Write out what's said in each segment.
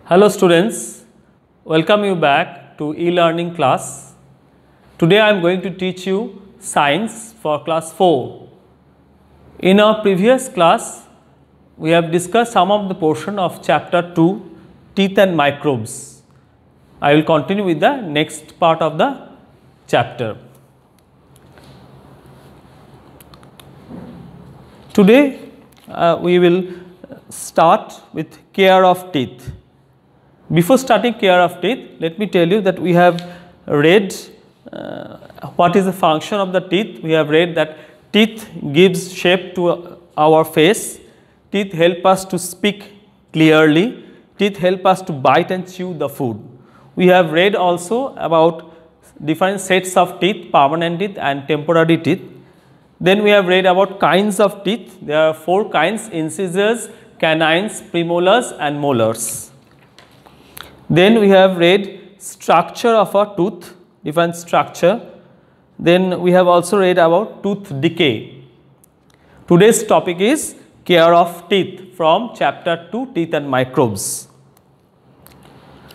Hello students, welcome you back to e-learning class. Today I am going to teach you science for class 4. In our previous class, we have discussed some of the portion of chapter 2, teeth and microbes. I will continue with the next part of the chapter. Today we will start with care of teeth. Before starting care of teeth, let me tell you that we have read what is the function of the teeth. We have read that teeth gives shape to our face, teeth help us to speak clearly, teeth help us to bite and chew the food. We have read also about different sets of teeth, permanent teeth and temporary teeth. Then we have read about kinds of teeth. There are 4 kinds: incisors, canines, premolars and molars. Then we have read structure of a tooth, different structure. Then we have also read about tooth decay. Today's topic is care of teeth from chapter 2, teeth and microbes.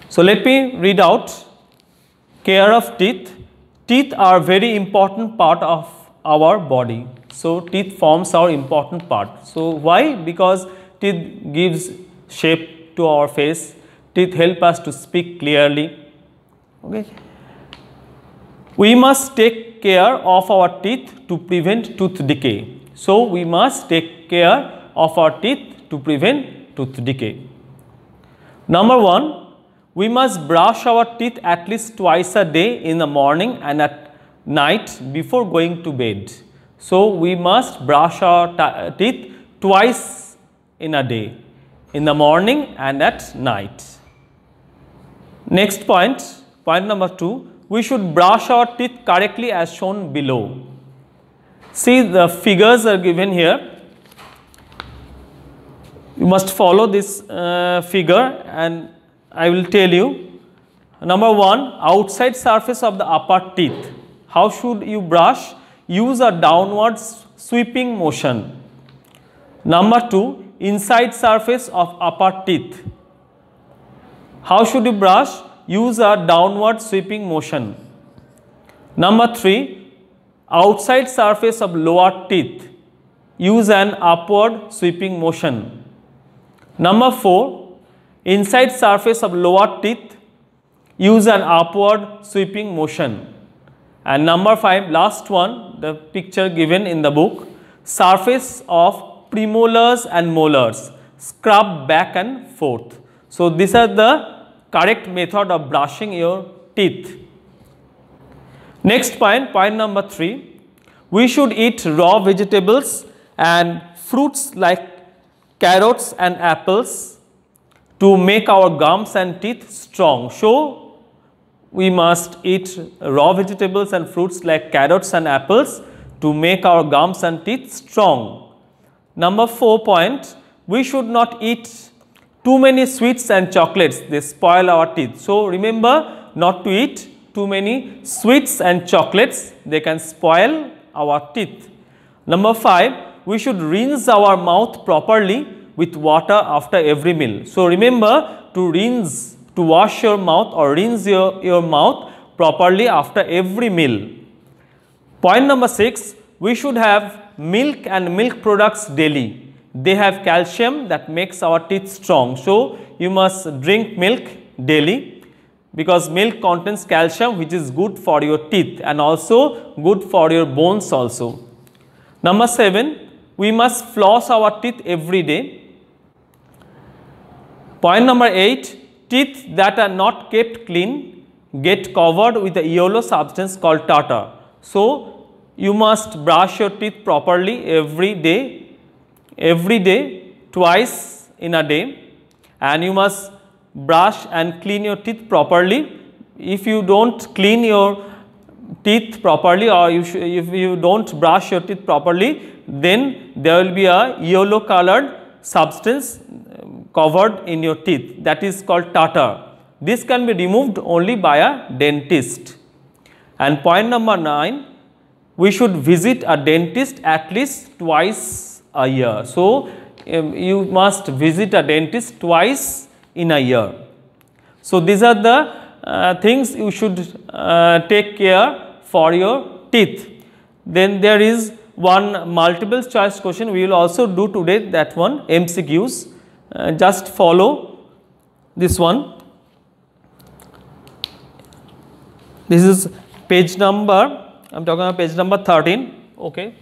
So let me read out care of teeth. Teeth are very important part of our body. So teeth forms our important part. So why? Because teeth gives shape to our face. Teeth help us to speak clearly. Okay. We must take care of our teeth to prevent tooth decay. So we must take care of our teeth to prevent tooth decay. Number 1, we must brush our teeth at least twice a day, in the morning and at night before going to bed. So we must brush our teeth twice in a day, in the morning and at night. Next point, point number 2, we should brush our teeth correctly as shown below. See, the figures are given here. You must follow this figure and I will tell you. Number 1, outside surface of the upper teeth. How should you brush? Use a downward sweeping motion. Number 2, inside surface of upper teeth. How should you brush? Use a downward sweeping motion. Number 3, outside surface of lower teeth. Use an upward sweeping motion. Number 4, inside surface of lower teeth. Use an upward sweeping motion. And number 5, last one, the picture given in the book, surface of premolars and molars. Scrub back and forth. So these are the correct method of brushing your teeth. Next point, point number 3, we should eat raw vegetables and fruits like carrots and apples to make our gums and teeth strong. So we must eat raw vegetables and fruits like carrots and apples to make our gums and teeth strong. Number 4 point, we should not eat too many sweets and chocolates, they spoil our teeth. So remember not to eat too many sweets and chocolates, they can spoil our teeth. Number 5, we should rinse our mouth properly with water after every meal. So remember to wash your mouth or rinse your mouth properly after every meal. Point number 6, we should have milk and milk products daily. They have calcium that makes our teeth strong. So you must drink milk daily because milk contains calcium, which is good for your teeth and also good for your bones also. Number 7, we must floss our teeth every day. Point number 8, teeth that are not kept clean get covered with a yellow substance called tartar. So you must brush your teeth properly every day, twice in a day, and you must brush and clean your teeth properly. If you don't clean your teeth properly or if you don't brush your teeth properly, then there will be a yellow colored substance covered in your teeth, that is called tartar. This can be removed only by a dentist. And point number 9, we should visit a dentist at least twice a year. So you must visit a dentist twice in a year. So these are the things you should take care for your teeth. Then there is one multiple choice question we will also do today, that one MCQs. Just follow this one. This is page number, I am talking about page number 13. Okay.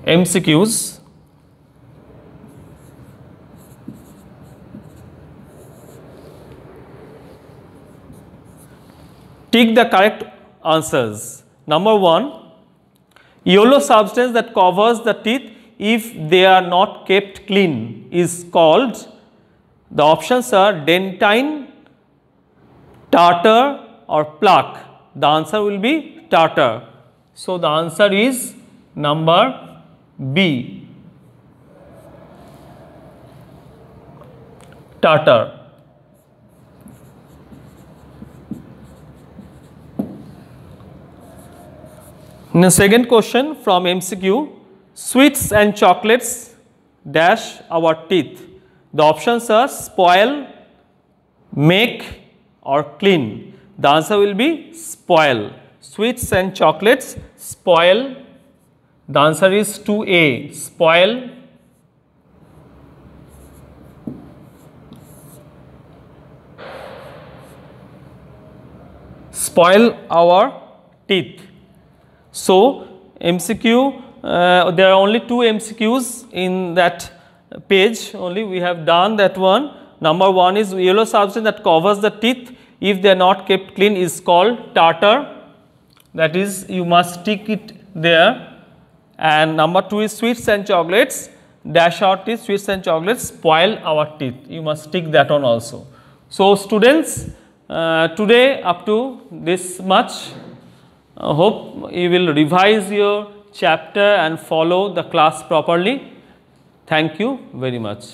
MCQs. Tick the correct answers. Number 1, yellow substance that covers the teeth if they are not kept clean is called, the options are dentine, tartar or plaque. The answer will be tartar. So the answer is number B, tartar. Now, second question from MCQ, sweets and chocolates dash our teeth. The options are spoil, make or clean. The answer will be spoil. Sweets and chocolates spoil. The answer is 2A, spoil. Spoil our teeth. So MCQ, there are only 2 MCQs in that page only. We have done that one. Number 1 is yellow substance that covers the teeth if they are not kept clean is called tartar. That is, you must stick it there. And number 2 is sweets and chocolates dash our teeth. Sweets and chocolates spoil our teeth. You must stick that one also. So students, today up to this much. Hope you will revise your chapter and follow the class properly. Thank you very much.